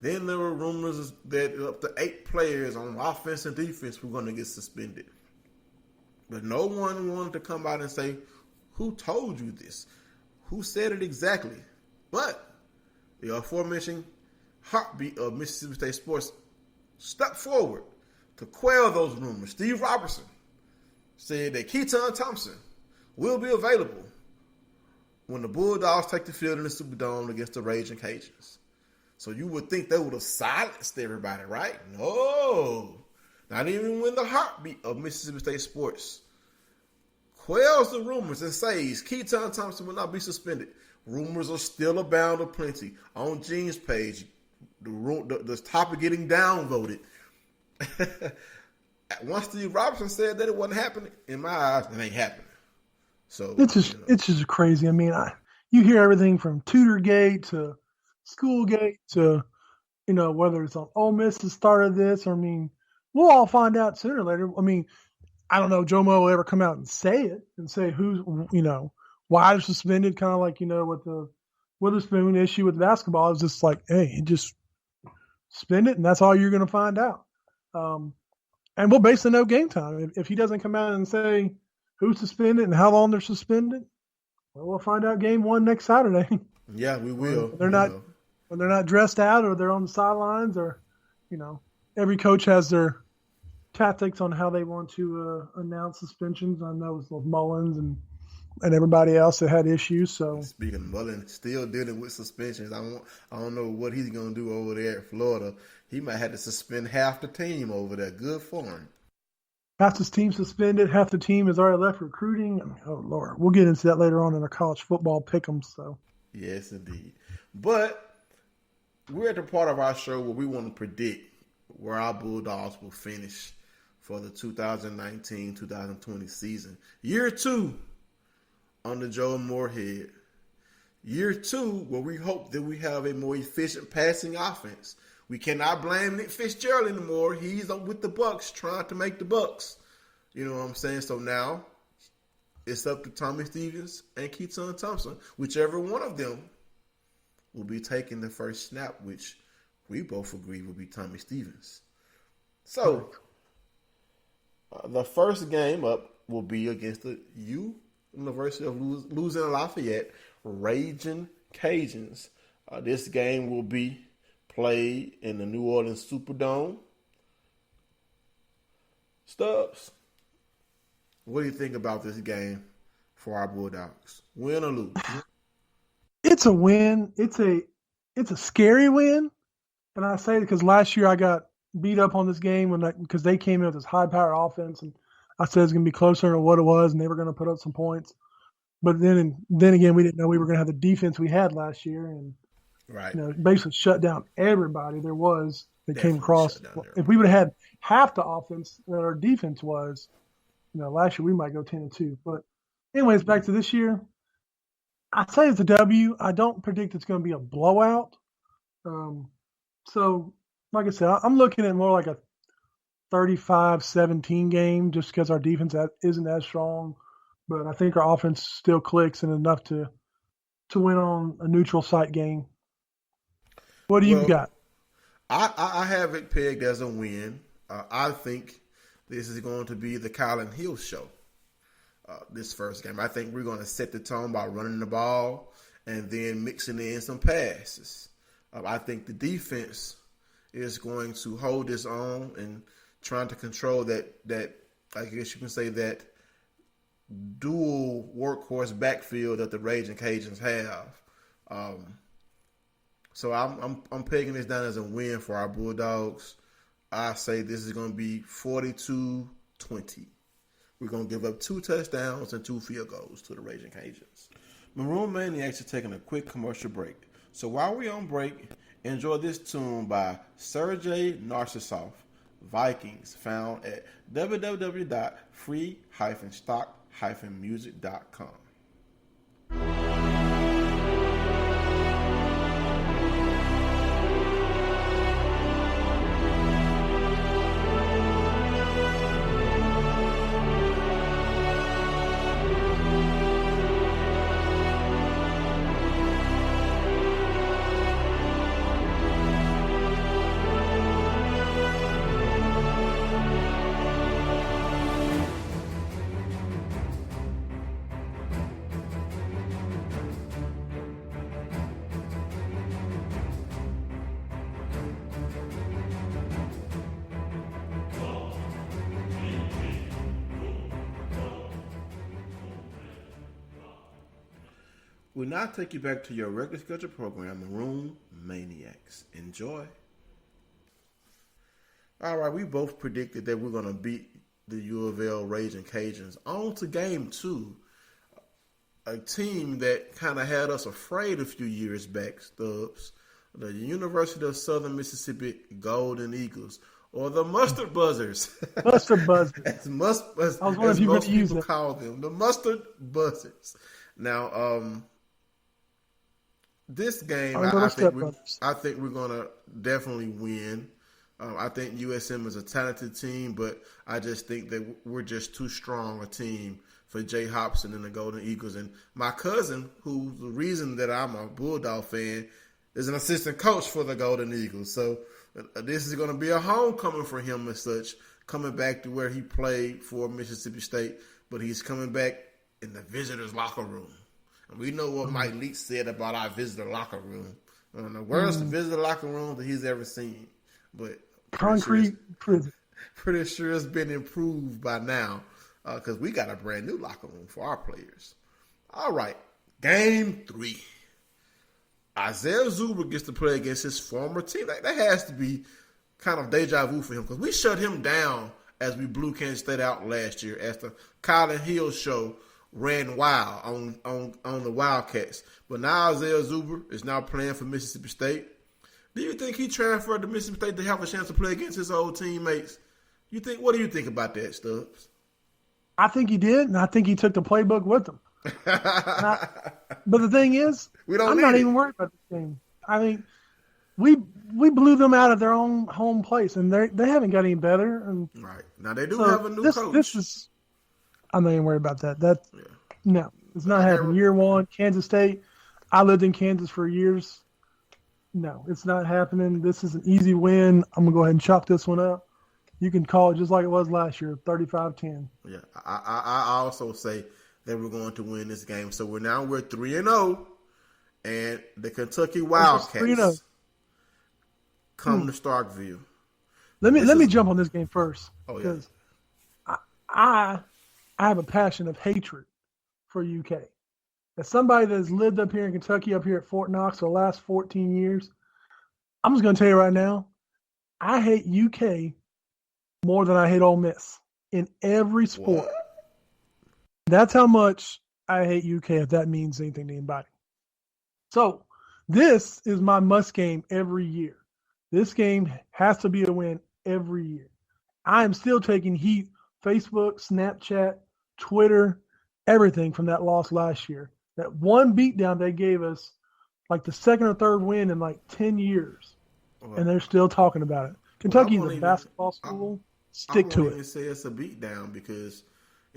Then there were rumors that up to 8 players on offense and defense were going to get suspended. But no one wanted to come out and say, who told you this? Who said it exactly? But the aforementioned heartbeat of Mississippi State sports stepped forward to quell those rumors. Steve Robertson said that Keaton Thompson will be available when the Bulldogs take the field in the Superdome against the Raging Cajuns. So you would think they would have silenced everybody, right? No. Not even when the heartbeat of Mississippi State sports quells the rumors and says Keaton Thompson will not be suspended. Rumors are still abound aplenty. On Gene's page, the topic getting downvoted. Once Steve Robertson said that it wasn't happening, in my eyes, it ain't happening. So it's just crazy. I mean, you hear everything from Tutorgate to Schoolgate to, whether it's on Ole Miss that started this, or, I mean, we'll all find out sooner or later. I mean, I don't know if Joe Mo will ever come out and say it and say who's, why they're suspended, kind of like, with the Witherspoon issue with basketball. It's just like, hey, just spend it, and that's all you're going to find out. And we'll basically know game time. If he doesn't come out and say who's suspended and how long they're suspended, well, we'll find out game 1 next Saturday. Yeah, we will. When they're not dressed out or they're on the sidelines, or, every coach has their tactics on how they want to announce suspensions. I know it's Mullins and everybody else that had issues. So speaking of Mullins, still dealing with suspensions. I don't know what he's going to do over there at Florida. He might have to suspend half the team over there. Good for him. Half his team suspended. Half the team has already left recruiting. I mean, oh, Lord. We'll get into that later on in our college football pick'em. So. Yes, indeed. But we're at the part of our show where we want to predict where our Bulldogs will finish for the 2019-2020 season. Year 2 under Joe Moorhead. Year 2 where we hope that we have a more efficient passing offense. We cannot blame Nick Fitzgerald anymore. He's up with the Bucks trying to make the Bucks. You know what I'm saying? So now it's up to Tommy Stevens and Keaton Thompson. Whichever one of them will be taking the first snap, which we both agree will be Tommy Stevens. So the first game up will be against the University of Louisiana Lafayette Raging Cajuns. This game will be played in the New Orleans Superdome. Stubbs, what do you think about this game for our Bulldogs? Win or lose? It's a win. It's a scary win. And I say it because last year I got beat up on this game because they came in with this high-powered offense, and I said it's going to be closer than what it was, and they were going to put up some points. But then again, we didn't know we were going to have the defense we had last year, and basically shut down everybody there was that Definitely came across. If we would have had half the offense that our defense was, last year we might go 10-2. But anyways, back to this year. I say it's a W. I don't predict it's going to be a blowout. So, like I said, I'm looking at more like a 35-17 game just because our defense isn't as strong. But I think our offense still clicks and enough to win on a neutral site game. What do you got? I have it pegged as a win. I think this is going to be the Kylan Hill show. This first game, I think we're going to set the tone by running the ball and then mixing in some passes. I think the defense is going to hold its own and trying to control that I guess you can say that dual workhorse backfield that the Raging Cajuns have. So I'm pegging this down as a win for our Bulldogs. I say this is going to be 42-20. We're going to give up 2 touchdowns and 2 field goals to the Raging Cajuns. Maroon Maniacs are taking a quick commercial break. So while we're on break, enjoy this tune by Sergei Narcisov, Vikings, found at www.free-stock-music.com. We'll now take you back to your regular scheduled program, Maroon Maniacs. Enjoy. All right, we both predicted that we're going to beat the U of L Raging Cajuns. On to game two. A team that kind of had us afraid a few years back, Stubbs. The University of Southern Mississippi Golden Eagles, or the Mustard Buzzers. Mustard Buzzers. as most people call them. The Mustard Buzzers. Now, this game, I think we're going to definitely win. I think USM is a talented team, but I just think that we're just too strong a team for Jay Hobson and the Golden Eagles. And my cousin, who's the reason that I'm a Bulldog fan, is an assistant coach for the Golden Eagles. So this is going to be a homecoming for him as such, coming back to where he played for Mississippi State, but he's coming back in the visitors' locker room. And we know what Mike Leach said about our visitor locker room. The worst visitor locker room that he's ever seen. But concrete prison. Pretty sure it's been improved by now because we got a brand new locker room for our players. All right, game 3. Isaiah Zuber gets to play against his former team. That has to be kind of deja vu for him because we shut him down as we blew Kansas State out last year as the Colin Hill show ran wild on the Wildcats. But now Isaiah Zuber is now playing for Mississippi State. Do you think he transferred to Mississippi State to have a chance to play against his old teammates? What do you think about that, Stubbs? I think he did, and I think he took the playbook with him. But the thing is, I'm not even worried about this game. I mean, we blew them out of their own home place, and they haven't got any better. And right now they do have a new coach. I'm not even worried about that. No, it's not happening. Year one, Kansas State. I lived in Kansas for years. No, it's not happening. This is an easy win. I'm gonna go ahead and chalk this one up. You can call it just like it was last year, 35-10. Yeah, I also say that we're going to win this game. So we're 3-0, and the Kentucky Wildcats come to Starkville. Let me jump on this game first because I have a passion of hatred for UK. As somebody that's lived up here in Kentucky, up here at Fort Knox for the last 14 years, I'm just going to tell you right now, I hate UK more than I hate Ole Miss in every sport. What? That's how much I hate UK, if that means anything to anybody. So this is my must game every year. This game has to be a win every year. I am still taking heat, Facebook, Snapchat, Twitter, everything from that loss last year. That one beatdown they gave us, like the second or third win in like 10 years. And they're still talking about it. Kentucky's a basketball school. Stick to it. I wouldn't say it's a beatdown because,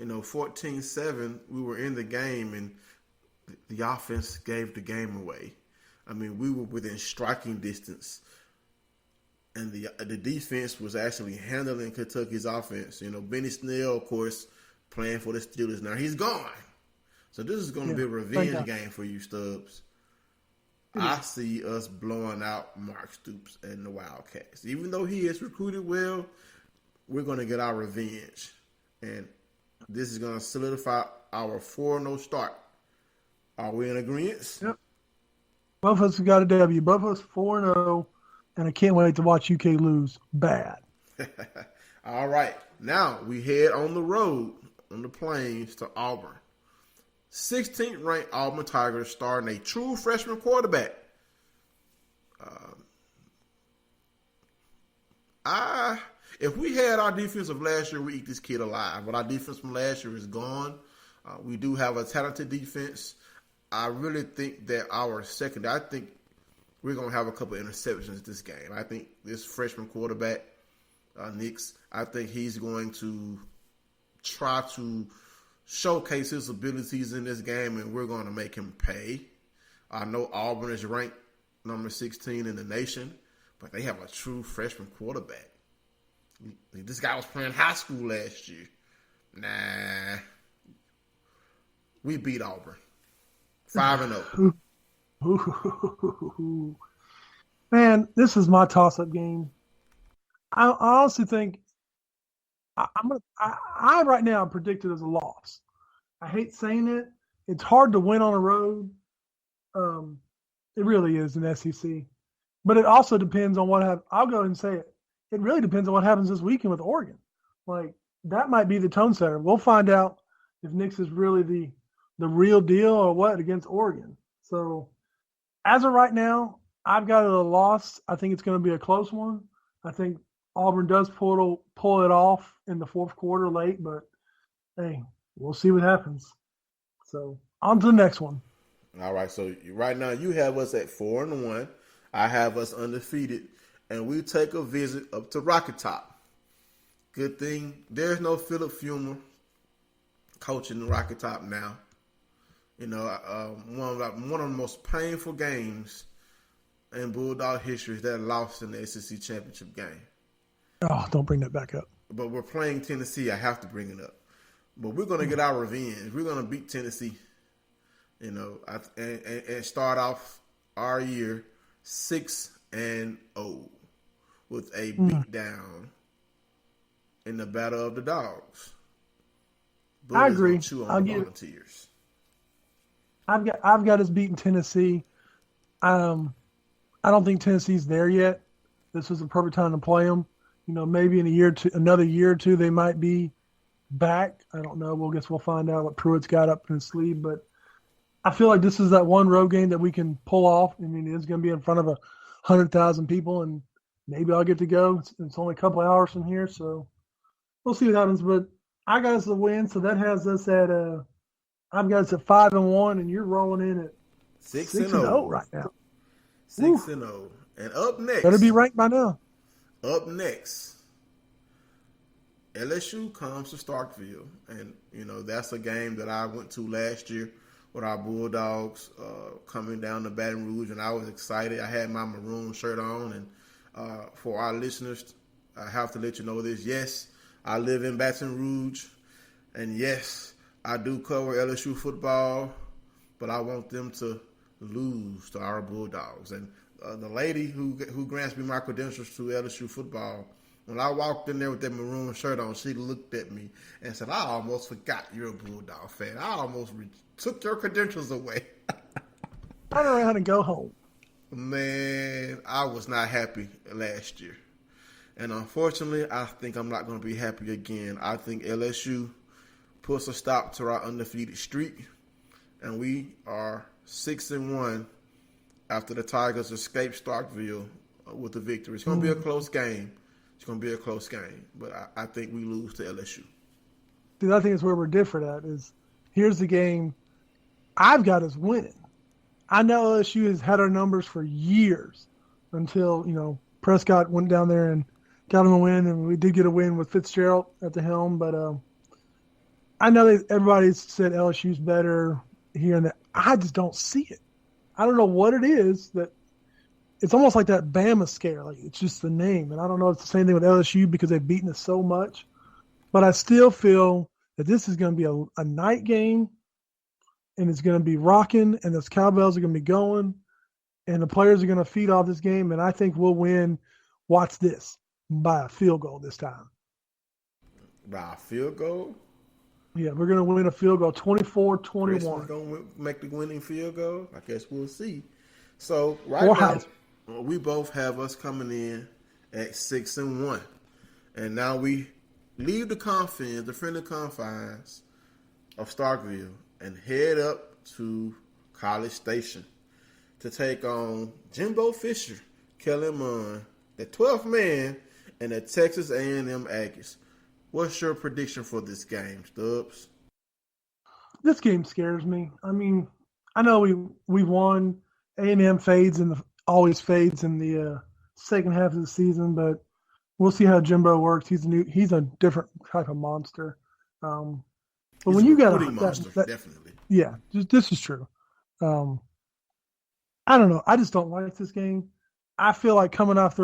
14-7, we were in the game and the offense gave the game away. I mean, we were within striking distance. And the defense was actually handling Kentucky's offense. Benny Snell, of course, playing for the Steelers. Now he's gone. So this is going to be a revenge game for you, Stubbs. I see us blowing out Mark Stoops and the Wildcats. Even though he has recruited well, we're going to get our revenge. And this is going to solidify our 4-0 start. Are we in agreement? Yep. Both of us got a W. Both of us 4-0. And I can't wait to watch UK lose bad. All right. Now we head on the road, on the plains to Auburn. 16th ranked Auburn Tigers starting a true freshman quarterback. If we had our defense of last year, we eat this kid alive. But our defense from last year is gone. We do have a talented defense. I really think that our secondary, I think we're going to have a couple of interceptions this game. I think this freshman quarterback, Nix, I think he's going to try to showcase his abilities in this game, and we're going to make him pay. I know Auburn is ranked number 16 in the nation, but they have a true freshman quarterback. This guy was playing high school last year. Nah. We beat Auburn. 5-0. Man, this is my toss-up game. I honestly think I right now am predicted as a loss. I hate saying it. It's hard to win on the road, It really is an SEC. But it also depends on what happens. I'll go ahead and say it. It really depends on what happens this weekend with Oregon. Like, that might be the tone setter. We'll find out if Nix is really the real deal or what against Oregon. So, as of right now, I've got it a loss. I think it's going to be a close one. I think Auburn does pull it off in the fourth quarter late, but hey, we'll see what happens. So, on to the next one. All right, so right now you have us at 4-1. I have us undefeated, and we take a visit up to Rocky Top. Good thing there's no Philip Fulmer coaching Rocky Top now. You know, one of the most painful games in Bulldog history is that loss in the SEC championship game. Oh, don't bring that back up. But we're playing Tennessee. I have to bring it up. But we're going to get our revenge. We're going to beat Tennessee. You know, and start off our year 6-0 with a beatdown in the Battle of the Dogs. I agree. Chew on the volunteers. I've got us beating Tennessee. I don't think Tennessee's there yet. This was the perfect time to play them. You know, maybe in another year or two, they might be back. I don't know. We'll find out what Pruitt's got up in his sleeve, but I feel like this is that one road game that we can pull off. I mean, it's going to be in front of 100,000 people, and maybe I'll get to go. It's only a couple of hours from here, so we'll see what happens. But I got us a win, so that has us at I've got us at 5-1, and you're rolling in at 6-0 right now. 6-0, and up next, better be ranked by now. Up next, LSU comes to Starkville, and you know that's a game that I went to last year with our Bulldogs coming down to Baton Rouge, and I was excited. I had my maroon shirt on, and for our listeners, I have to let you know this. Yes, I live in Baton Rouge, and yes, I do cover LSU football, but I want them to lose to our Bulldogs. And the lady who grants me my credentials to LSU football, when I walked in there with that maroon shirt on, she looked at me and said, I almost forgot you're a Bulldog fan. I almost took your credentials away. I don't know how to go home. Man, I was not happy last year. And unfortunately, I think I'm not going to be happy again. I think LSU puts a stop to our undefeated streak, and we are 6-1 after the Tigers escape Starkville with a victory. It's going to be a close game. It's going to be a close game, but I think we lose to LSU. Dude, I think it's where we're different at is here's the game I've got us winning. I know LSU has had our numbers for years until, you know, Prescott went down there and got him a win, and we did get a win with Fitzgerald at the helm, but I know that everybody's said LSU's better here and there. I just don't see it. I don't know what it is that it's almost like that Bama scare. Like it's just the name. And I don't know if it's the same thing with LSU because they've beaten us so much. But I still feel that this is going to be a night game, and it's going to be rocking, and those cowbells are going to be going, and the players are going to feed off this game. And I think we'll win, watch this, by a field goal this time. By a field goal? Yeah, we're going to win a field goal, 24-21. Chris is going to make the winning field goal? I guess we'll see. So, right now, we both have us coming in at 6-1. And now we leave the friendly confines of Starkville and head up to College Station to take on Jimbo Fisher, Kellen Mond, the 12th man, and the Texas A&M Aggies. What's your prediction for this game, Stubbs? This game scares me. I mean, I know we won. A&M always fades in the second half of the season, but we'll see how Jimbo works. He's a different type of monster. But he's when you got a monster, definitely. Yeah, this is true. I don't know. I just don't like this game. I feel like coming off